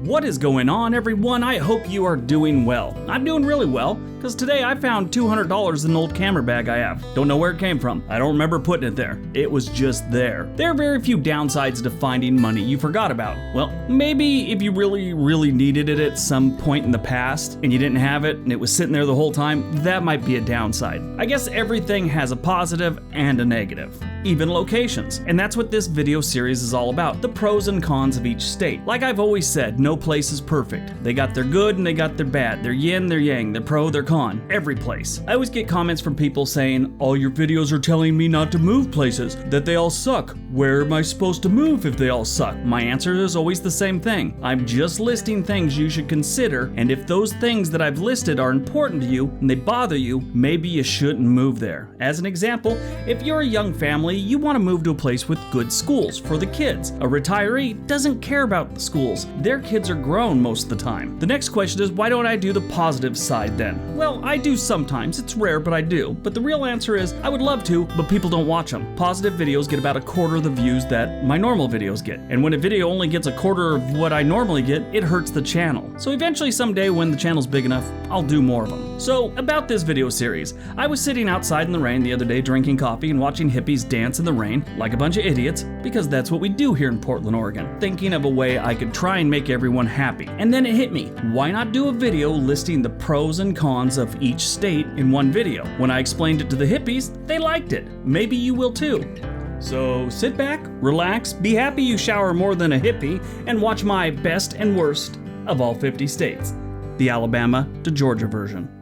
What is going on, everyone? I hope you are doing well. I'm doing really well, because today I found $200 in an old camera bag I have. Don't know where it came from. I don't remember putting it there. It was just there. There are very few downsides to finding money you forgot about. Well, maybe if you really needed it at some point in the past, and you didn't have it, and it was sitting there the whole time, that might be a downside. I guess everything has a positive and a negative. Even locations. And that's what this video series is all about, the pros and cons of each state. Like I've always said, no place is perfect. They got their good and they got their bad, their yin, their yang, their pro, their con, every place. I always get comments from people saying, all your videos are telling me not to move places, that they all suck. Where am I supposed to move if they all suck? My answer is always the same thing. I'm just listing things you should consider, and if those things that I've listed are important to you and they bother you, maybe you shouldn't move there. As an example, if you're a young family, you want to move to a place with good schools for the kids. A retiree doesn't care about the schools. Their kids are grown most of the time. The next question is, why don't I do the positive side then? Well, I do sometimes. It's rare, but I do. But the real answer is, I would love to, but people don't watch them. Positive videos get about a quarter of the views that my normal videos get. And when a video only gets a quarter of what I normally get, it hurts the channel. So eventually someday when the channel's big enough, I'll do more of them. So about this video series, I was sitting outside in the rain the other day drinking coffee and watching hippies dance in the rain like a bunch of idiots, because that's what we do here in Portland, Oregon, thinking of a way I could try and make everyone happy. And then it hit me, why not do a video listing the pros and cons of each state in one video? When I explained it to the hippies, they liked it. Maybe you will too. So sit back, relax, be happy you shower more than a hippie, and watch my best and worst of all 50 states, the Alabama to Georgia version.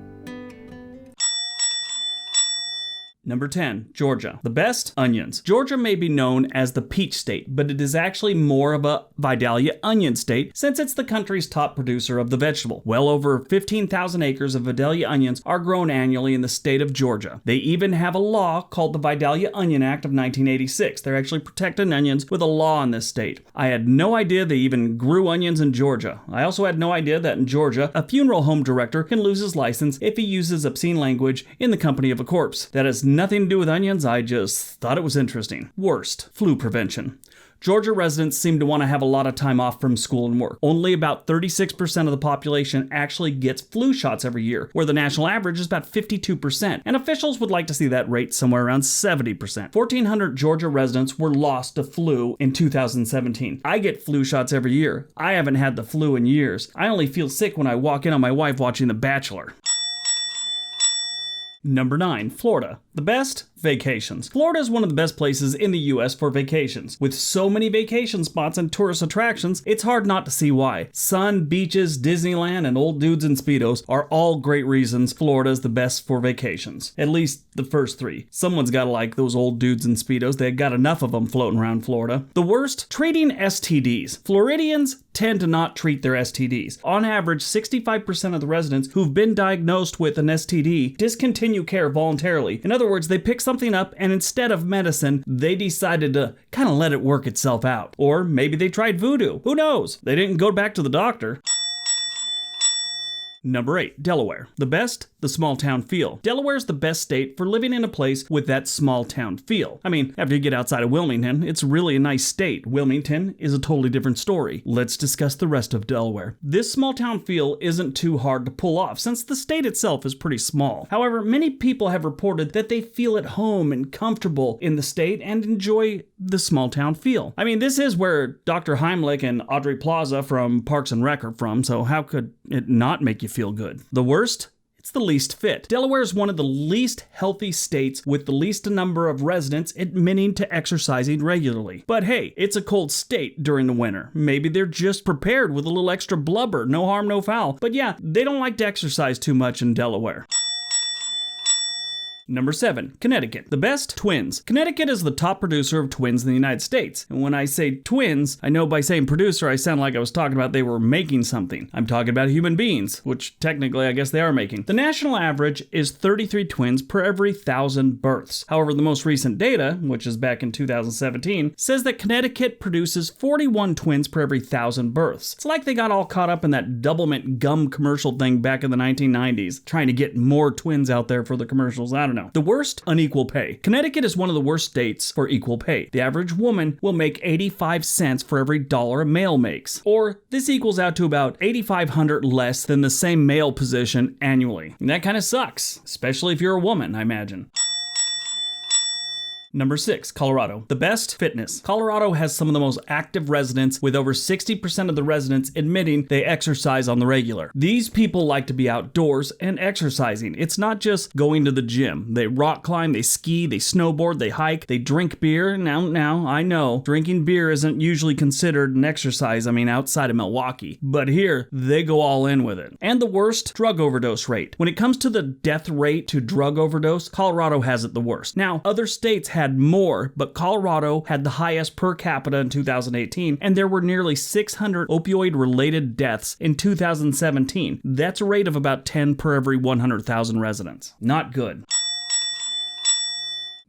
Number 10, Georgia. The best? Onions. Georgia may be known as the peach state, but it is actually more of a Vidalia onion state since it's the country's top producer of the vegetable. Well over 15,000 acres of Vidalia onions are grown annually in the state of Georgia. They even have a law called the Vidalia Onion Act of 1986. They're actually protecting onions with a law in this state. I had no idea they even grew onions in Georgia. I also had no idea that in Georgia, a funeral home director can lose his license if he uses obscene language in the company of a corpse. That is nothing to do with onions, I just thought it was interesting. Worst, flu prevention. Georgia residents seem to want to have a lot of time off from school and work. Only about 36% of the population actually gets flu shots every year, where the national average is about 52%, and officials would like to see that rate somewhere around 70%. 1,400 Georgia residents were lost to flu in 2017. I get flu shots every year. I haven't had the flu in years. I only feel sick when I walk in on my wife watching The Bachelor. Number 9, Florida. The best? Vacations. Florida is one of the best places in the US for vacations. With so many vacation spots and tourist attractions, it's hard not to see why. Sun, beaches, Disneyland, and old dudes in Speedos are all great reasons Florida is the best for vacations. At least the first three. Someone's gotta like those old dudes in Speedos. They got enough of them floating around Florida. The worst? Treating STDs. Floridians tend to not treat their STDs. On average, 65% of the residents who've been diagnosed with an STD discontinue care voluntarily. In other words, they pick something up and instead of medicine, they decided to kind of let it work itself out. Or maybe they tried voodoo. Who knows? They didn't go back to the doctor. Number 8, Delaware. The best? The small town feel. Delaware's the best state for living in a place with that small town feel. I mean, after you get outside of Wilmington, it's really a nice state. Wilmington is a totally different story. Let's discuss the rest of Delaware. This small town feel isn't too hard to pull off since the state itself is pretty small. However, many people have reported that they feel at home and comfortable in the state and enjoy the small town feel. I mean, this is where Dr. Heimlich and Audrey Plaza from Parks and Rec are from, so how could it not make you feel good? The worst? It's the least fit. Delaware is one of the least healthy states with the least number of residents admitting to exercising regularly. But hey, it's a cold state during the winter. Maybe they're just prepared with a little extra blubber, no harm, no foul. But yeah, they don't like to exercise too much in Delaware. Number 7, Connecticut. The best? Twins. Connecticut is the top producer of twins in the United States. And when I say twins, I know by saying producer, I sound like I was talking about they were making something. I'm talking about human beings, which technically I guess they are making. The national average is 33 twins per every 1,000 births. However, the most recent data, which is back in 2017, says that Connecticut produces 41 twins per every 1,000 births. It's like they got all caught up in that Doublemint gum commercial thing back in the 1990s, trying to get more twins out there for the commercials. I don't know. know. The worst, unequal pay. Connecticut is one of the worst states for equal pay. The average woman will make 85 cents for every dollar a male makes. Or this equals out to about $8,500 less than the same male position annually. And that kind of sucks, especially if you're a woman, I imagine. Number 6, Colorado. The best, fitness. Colorado has some of the most active residents, with over 60% of the residents admitting they exercise on the regular. These people like to be outdoors and exercising. It's not just going to the gym. They rock climb, they ski, they snowboard, they hike, they drink beer. Now, I know, drinking beer isn't usually considered an exercise, outside of Milwaukee. But here, they go all in with it. And the worst, drug overdose rate. When it comes to the death rate to drug overdose, Colorado has it the worst. Now, other states had more, but Colorado had the highest per capita in 2018, and there were nearly 600 opioid-related deaths in 2017. That's a rate of about 10 per every 100,000 residents. Not good.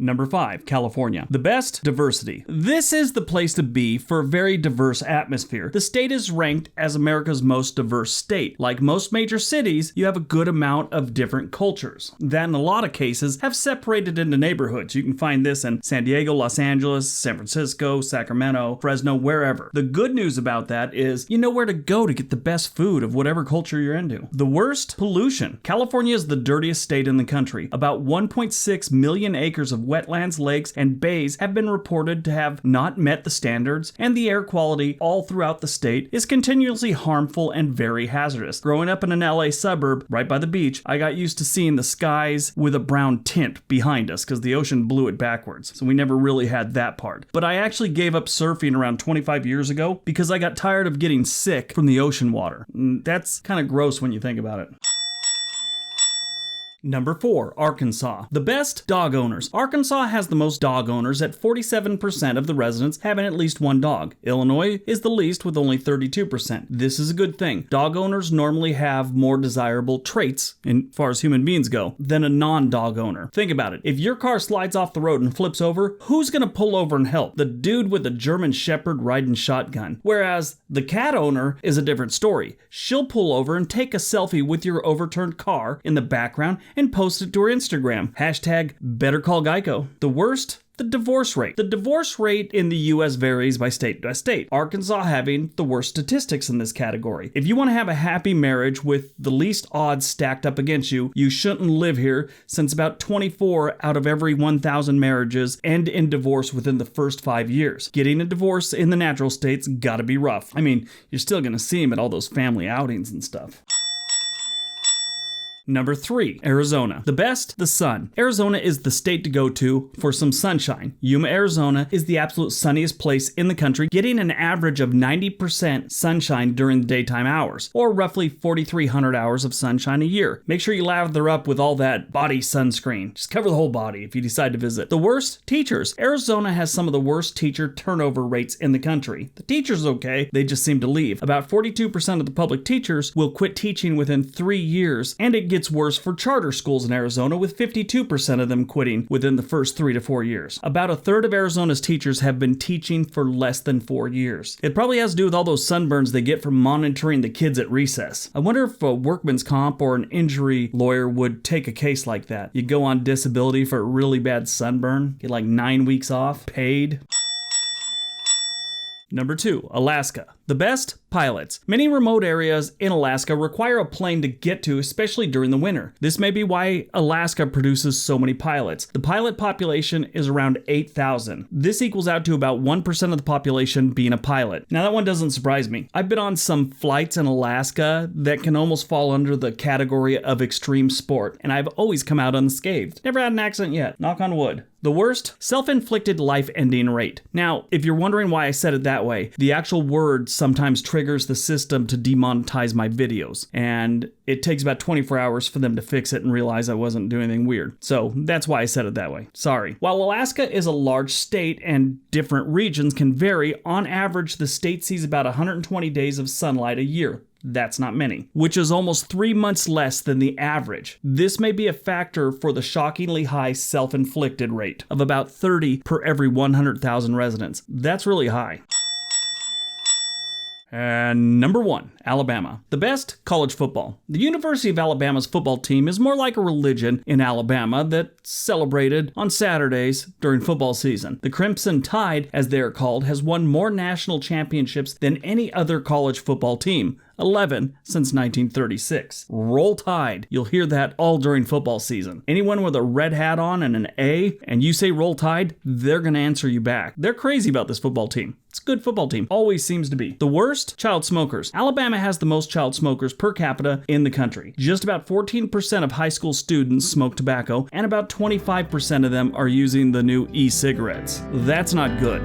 Number 5, California. The best, diversity. This is the place to be for a very diverse atmosphere. The state is ranked as America's most diverse state. Like most major cities, you have a good amount of different cultures that in a lot of cases have separated into neighborhoods. You can find this in San Diego, Los Angeles, San Francisco, Sacramento, Fresno, wherever. The good news about that is you know where to go to get the best food of whatever culture you're into. The worst, pollution. California is the dirtiest state in the country. About 1.6 million acres of wetlands, lakes, and bays have been reported to have not met the standards, and the air quality all throughout the state is continuously harmful and very hazardous. Growing up in an LA suburb right by the beach, I got used to seeing the skies with a brown tint behind us because the ocean blew it backwards, so we never really had that part. But I actually gave up surfing around 25 years ago because I got tired of getting sick from the ocean water. That's kind of gross when you think about it. Number 4, Arkansas. The best, dog owners. Arkansas has the most dog owners at 47% of the residents having at least one dog. Illinois is the least with only 32%. This is a good thing. Dog owners normally have more desirable traits, as far as human beings go, than a non-dog owner. Think about it. If your car slides off the road and flips over, who's going to pull over and help? The dude with the German Shepherd riding shotgun. Whereas the cat owner is a different story. She'll pull over and take a selfie with your overturned car in the background and post it to her Instagram. Hashtag better call Geico. The worst, the divorce rate. The divorce rate in the U.S. varies by state to state. Arkansas having the worst statistics in this category. If you want to have a happy marriage with the least odds stacked up against you, you shouldn't live here, since about 24 out of every 1,000 marriages end in divorce within the first 5 years. Getting a divorce in the natural state's gotta be rough. You're still gonna see them at all those family outings and stuff. Number 3, Arizona. The best, the sun. Arizona is the state to go to for some sunshine. Yuma, Arizona is the absolute sunniest place in the country, getting an average of 90% sunshine during the daytime hours, or roughly 4,300 hours of sunshine a year. Make sure you lather up with all that body sunscreen. Just cover the whole body if you decide to visit. The worst, teachers. Arizona has some of the worst teacher turnover rates in the country. The teachers okay, they just seem to leave. About 42% of the public teachers will quit teaching within 3 years, and it gets worse for charter schools in Arizona, with 52% of them quitting within the first 3 to 4 years. About a third of Arizona's teachers have been teaching for less than 4 years. It probably has to do with all those sunburns they get from monitoring the kids at recess. I wonder if a workman's comp or an injury lawyer would take a case like that. You go on disability for a really bad sunburn, get like 9 weeks off, paid. Number 2, Alaska. The best, pilots. Many remote areas in Alaska require a plane to get to, especially during the winter. This may be why Alaska produces so many pilots. The pilot population is around 8,000. This equals out to about 1% of the population being a pilot. Now that one doesn't surprise me. I've been on some flights in Alaska that can almost fall under the category of extreme sport, and I've always come out unscathed. Never had an accident yet, knock on wood. The worst, self-inflicted life-ending rate. Now, if you're wondering why I said it that way, the actual word sometimes triggers the system to demonetize my videos, and it takes about 24 hours for them to fix it and realize I wasn't doing anything weird. So that's why I said it that way. Sorry. While Alaska is a large state and different regions can vary, on average the state sees about 120 days of sunlight a year. That's not many, which is almost 3 months less than the average. This may be a factor for the shockingly high self-inflicted rate of about 30 per every 100,000 residents. That's really high. And number 1, Alabama. The best? College football. The University of Alabama's football team is more like a religion in Alabama that's celebrated on Saturdays during football season. The Crimson Tide, as they are called, has won more national championships than any other college football team. 11 since 1936. Roll Tide. You'll hear that all during football season. Anyone with a red hat on and an A, and you say Roll Tide, they're going to answer you back. They're crazy about this football team. It's a good football team. Always seems to be. The worst? Child smokers. Alabama has the most child smokers per capita in the country. Just about 14% of high school students smoke tobacco, and about 25% of them are using the new e-cigarettes. That's not good.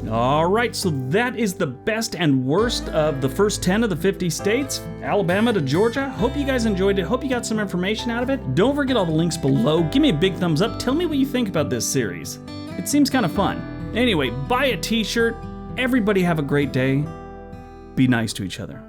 Alright, so that is the best and worst of the first 10 of the 50 states, Alabama to Georgia. Hope you guys enjoyed it. Hope you got some information out of it. Don't forget all the links below. Give me a big thumbs up. Tell me what you think about this series. It seems kind of fun. Anyway, buy a t-shirt. Everybody have a great day. Be nice to each other.